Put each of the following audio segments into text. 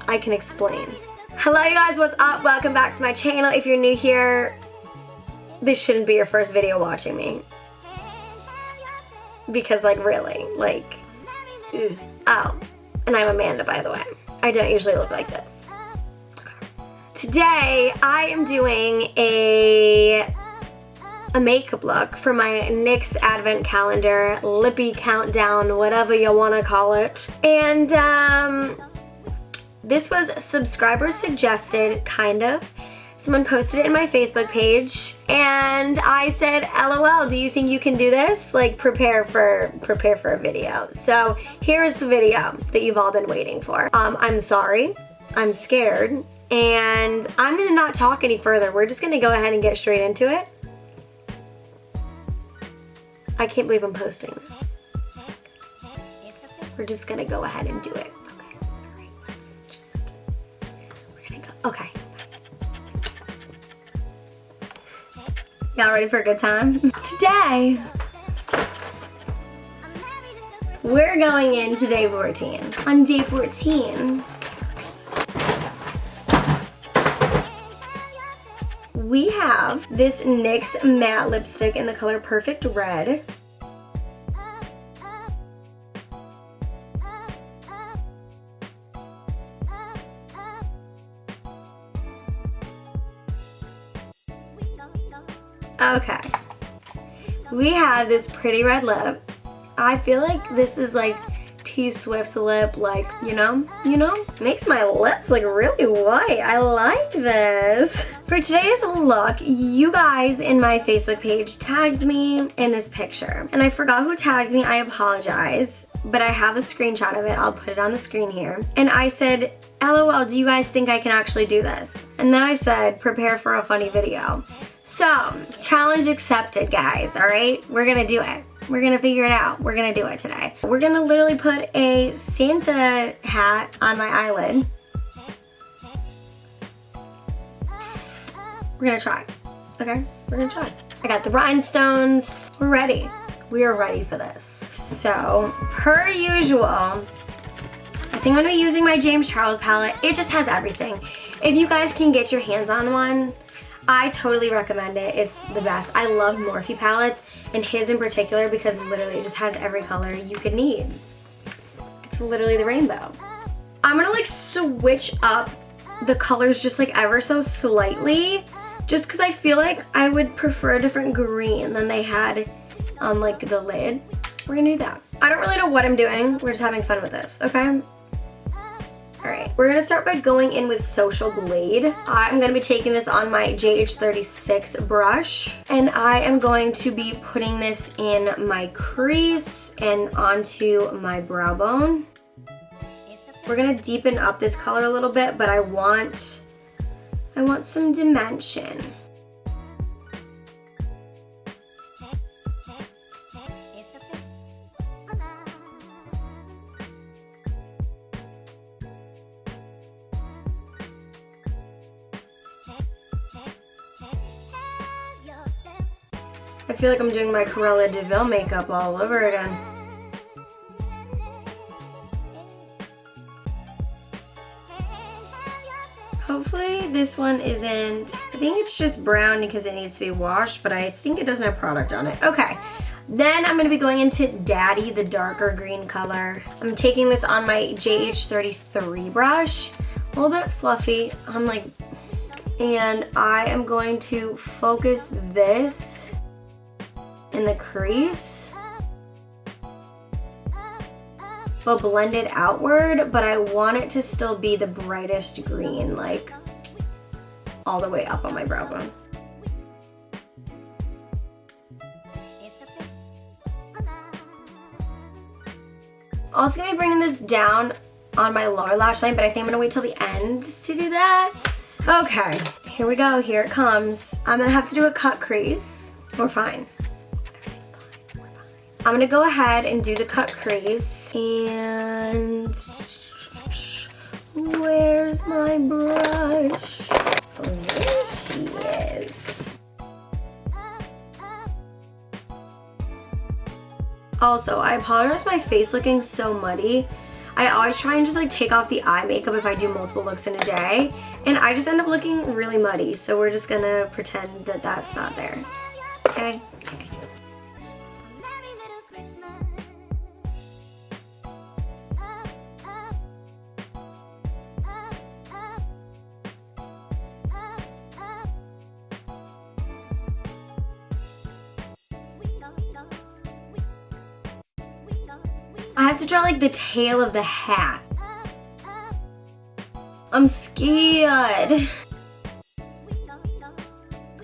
I can explain. Hello you guys, what's up? Welcome back to my channel. If you're new here, this shouldn't be your first video watching me. Because like really, like, ugh. Oh, and I'm Amanda, by the way. I don't usually look like this. Okay. Today, I am doing a makeup look for my NYX Advent Calendar, Lippie Countdown, whatever you want to call it. And this was subscriber suggested, kind of. Someone posted it in my Facebook page, and I said, LOL, do you think you can do this? Like, prepare for a video. So here's the video that you've all been waiting for. I'm sorry, I'm scared, and I'm gonna not talk any further. We're just gonna go ahead and get straight into it. I can't believe I'm posting this. We're just gonna go ahead and do it. Okay, all right, we're gonna go, okay. Y'all ready for a good time? Today, we're going into day 14. On day 14, we have this NYX matte lipstick in the color Perfect Red. Okay, we have this pretty red lip. I feel like this is like T-Swift lip, like, you know, makes my lips look really white. I like this. For today's look, you guys in my Facebook page tagged me in this picture, and I forgot who tagged me. I apologize, but I have a screenshot of it. I'll put it on the screen here. And I said, LOL, do you guys think I can actually do this? And then I said, prepare for a funny video. So, challenge accepted, guys, all right? We're gonna do it. We're gonna figure it out. We're gonna do it today. We're gonna literally put a Santa hat on my eyelid. We're gonna try, okay? We're gonna try. I got the rhinestones. We're ready. We are ready for this. So, per usual, I think I'm gonna be using my James Charles palette. It just has everything. If you guys can get your hands on one, I totally recommend it. It's the best. I love Morphe palettes, and his in particular, because literally it just has every color you could need. It's literally the rainbow. I'm gonna like switch up the colors just like ever so slightly, just because I feel like I would prefer a different green than they had on like the lid. We're gonna do that. I don't really know what I'm doing. We're just having fun with this, okay? Alright, we're going to start by going in with Socialblade. I'm going to be taking this on my JH36 brush, and I am going to be putting this in my crease and onto my brow bone. We're going to deepen up this color a little bit, but I want some dimension. I feel like I'm doing my Cruella de Vil makeup all over again. Hopefully this one isn't, I think it's just brown because it needs to be washed, but I think it doesn't have product on it. Okay, then I'm gonna be going into Daddy, the darker green color. I'm taking this on my JH33 brush, a little bit fluffy. And I am going to focus this in the crease, but blend it outward, but I want it to still be the brightest green, like all the way up on my brow bone. Also gonna be bringing this down on my lower lash line, but I think I'm gonna wait till the end to do that. Okay, here we go, here it comes. I'm gonna have to do a cut crease. We're fine. I'm gonna go ahead and do the cut crease, and where's my brush? Oh, there she is. Also, I apologize for my face looking so muddy. I always try and just like take off the eye makeup if I do multiple looks in a day, and I just end up looking really muddy, so we're just gonna pretend that that's not there. Okay? Okay. I have to draw like the tail of the hat. I'm scared.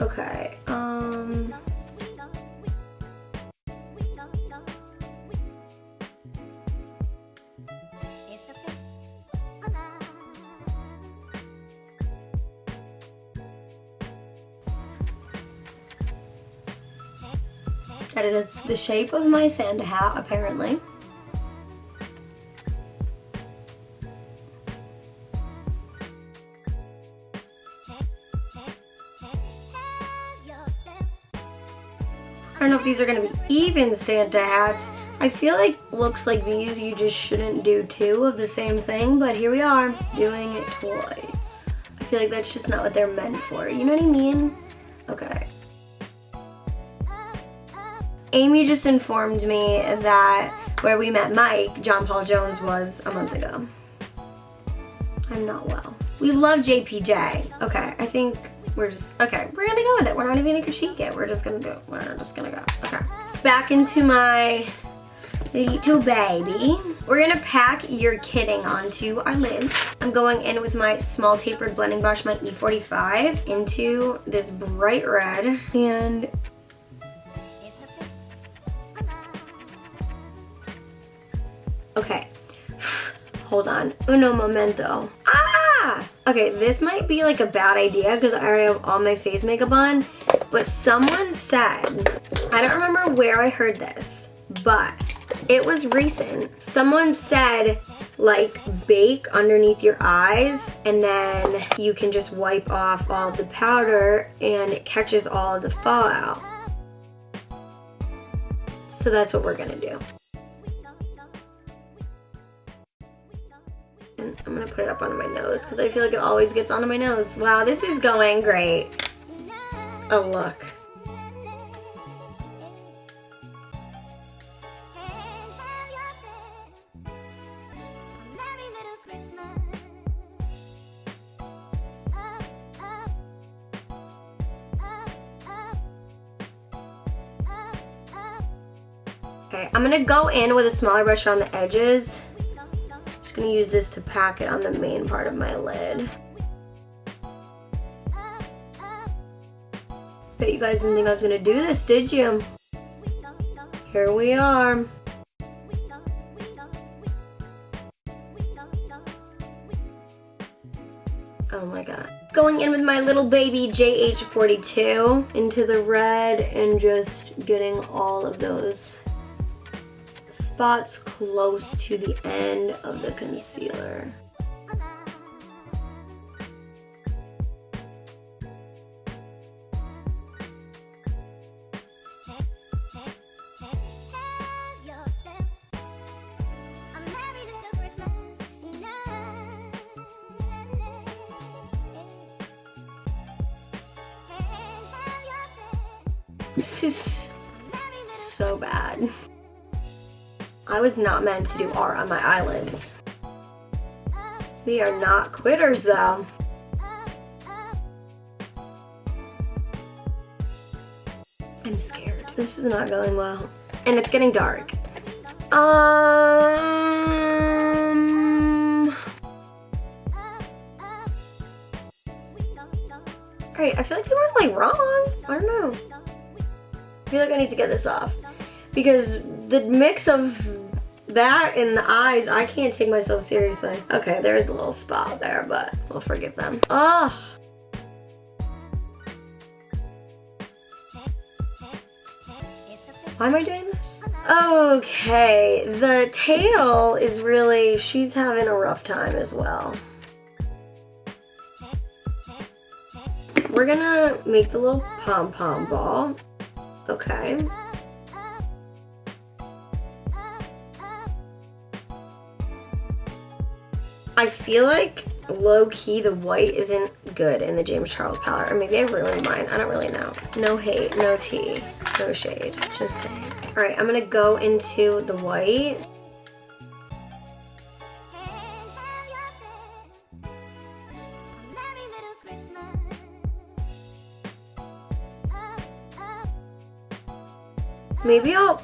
Okay, that is the shape of my Santa hat, apparently. I don't know if these are gonna be even Santa hats. I feel like looks like these you just shouldn't do two of the same thing, but here we are doing it twice. I feel like that's just not what they're meant for. You know what I mean? Okay. Amy just informed me that where we met Mike, John Paul Jones, was a month ago. I'm not well. We love JPJ. Okay, I think we're just, okay, we're gonna go with it. We're not even gonna critique it. We're just gonna do it. We're just gonna go. Okay. Back into my little baby. We're gonna pack You're Kidding onto our lids. I'm going in with my small tapered blending brush, my E45, into this bright red, and okay, hold on, uno momento. Ah! Okay, this might be like a bad idea because I already have all my face makeup on, but someone said, I don't remember where I heard this, but it was recent. Someone said like bake underneath your eyes and then you can just wipe off all the powder and it catches all of the fallout. So that's what we're gonna do. I'm gonna put it up onto my nose because I feel like it always gets onto my nose. Wow, this is going great. Oh, look. Okay, I'm gonna go in with a smaller brush on the edges. Gonna use this to pack it on the main part of my lid. Bet you guys didn't think I was gonna do this, did you? Here we are. Oh my god. Going in with my little baby JH42 into the red and just getting all of those spots close to the end of the concealer. This is so bad. I was not meant to do art on my eyelids. We are not quitters though. I'm scared. This is not going well. And it's getting dark. Alright, I feel like they weren't like wrong. I don't know. I feel like I need to get this off. Because the mix of that and the eyes, I can't take myself seriously. Okay, there's a little spot there, but we'll forgive them. Ugh. Why am I doing this? Okay, the tail is really, she's having a rough time as well. We're gonna make the little pom-pom ball. Okay. I feel like low-key the white isn't good in the James Charles palette, or maybe I ruined mine. I don't really know. No hate, no tea, no shade. Just saying. All right, I'm gonna go into the white. Maybe I'll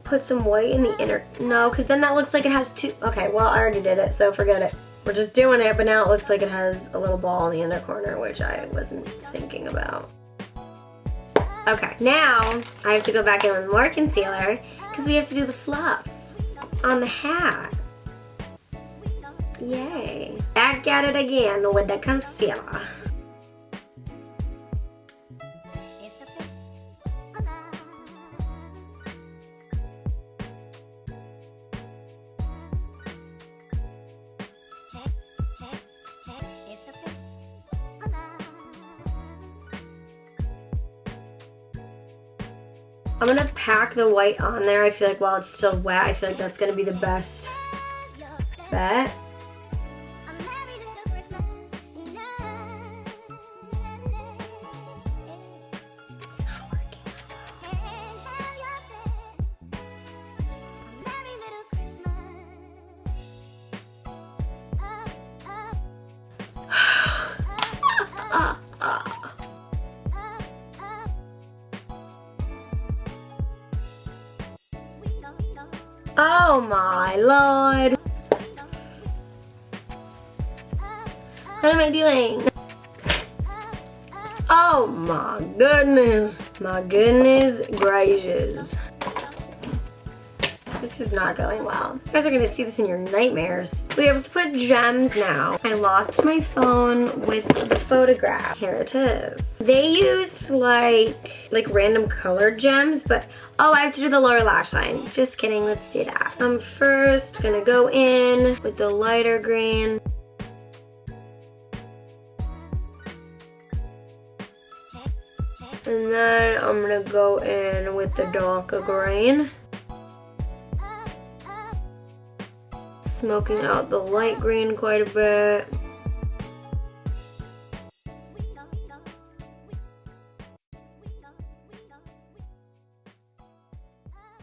put some white in the inner, no, because then that looks like it has two, okay, well, I already did it, so forget it. We're just doing it, but now it looks like it has a little ball in the inner corner, which I wasn't thinking about. Okay, now I have to go back in with more concealer, because we have to do the fluff on the hat. Yay. Back at it again with the concealer. I'm gonna pack the white on there. I feel like while it's still wet, I feel like that's gonna be the best bet. It's not working. Oh my lord. What am I doing? Oh my goodness. My goodness gracious. This is not going well. You guys are gonna see this in your nightmares. We have to put gems now. I lost my phone with the photograph. Here it is. They used like random colored gems, but oh, I have to do the lower lash line. Just kidding, let's do that. I'm first gonna go in with the lighter green. And then I'm gonna go in with the darker green. Smoking out the light green quite a bit.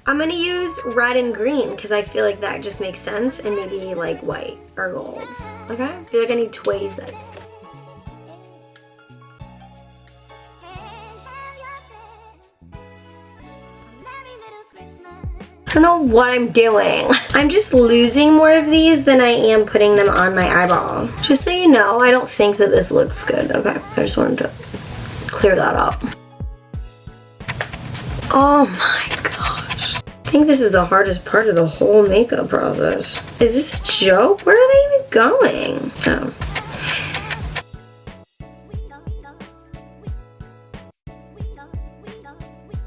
I'm gonna use red and green because I feel like that just makes sense, and maybe like white or gold. Okay? I feel like I need to tweeze this. I don't know what I'm doing. I'm just losing more of these than I am putting them on my eyeball. Just so you know, I don't think that this looks good. Okay, I just wanted to clear that up. Oh my gosh. I think this is the hardest part of the whole makeup process. Is this a joke? Where are they even going? Oh.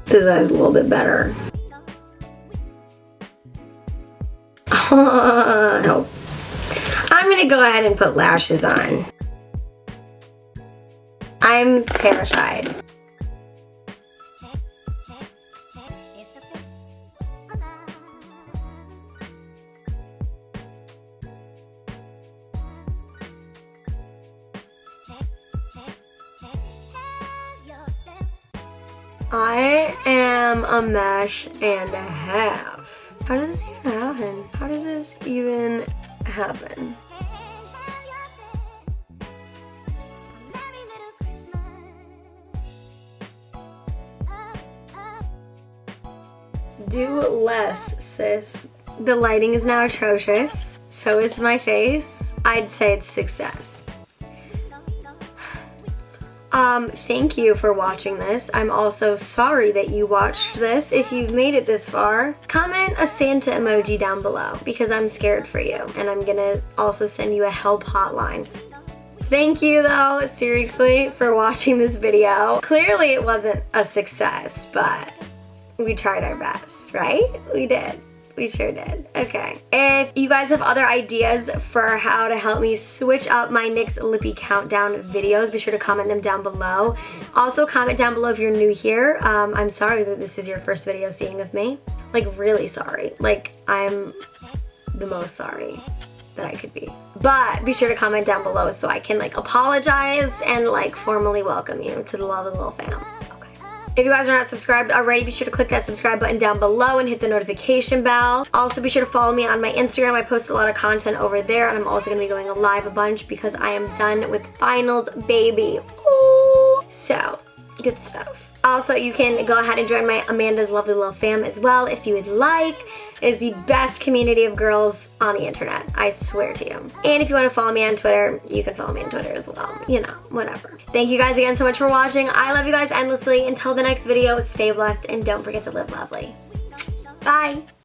This eye's a little bit better. No. I'm gonna go ahead and put lashes on. I'm terrified. I am a mess and a half. How does this even happen? How does this even happen? Do less, sis. The lighting is now atrocious. So is my face. I'd say it's success. Thank you for watching this. I'm also sorry that you watched this. If you've made it this far, comment a Santa emoji down below because I'm scared for you, and I'm gonna also send you a help hotline. Thank you though, seriously, for watching this video. Clearly it wasn't a success, but we tried our best, right? We did. We sure did. Okay. If you guys have other ideas for how to help me switch up my NYX Lippie countdown videos, be sure to comment them down below. Also, comment down below if you're new here. I'm sorry that this is your first video seeing of me. Like, really sorry. Like, I'm the most sorry. that I could be. But be sure to comment down below so I can like apologize and like formally welcome you to the Lovely Little fam. If you guys are not subscribed already, be sure to click that subscribe button down below and hit the notification bell. Also, be sure to follow me on my Instagram. I post a lot of content over there, and I'm also going to be going live a bunch because I am done with finals, baby. Ooh. So, good stuff. Also, you can go ahead and join my Amanda's Lovely Little fam as well if you would like. It is the best community of girls on the internet, I swear to you. And if you want to follow me on Twitter, you can follow me on Twitter as well. You know, whatever. Thank you guys again so much for watching. I love you guys endlessly. Until the next video, stay blessed and don't forget to live lovely. Bye.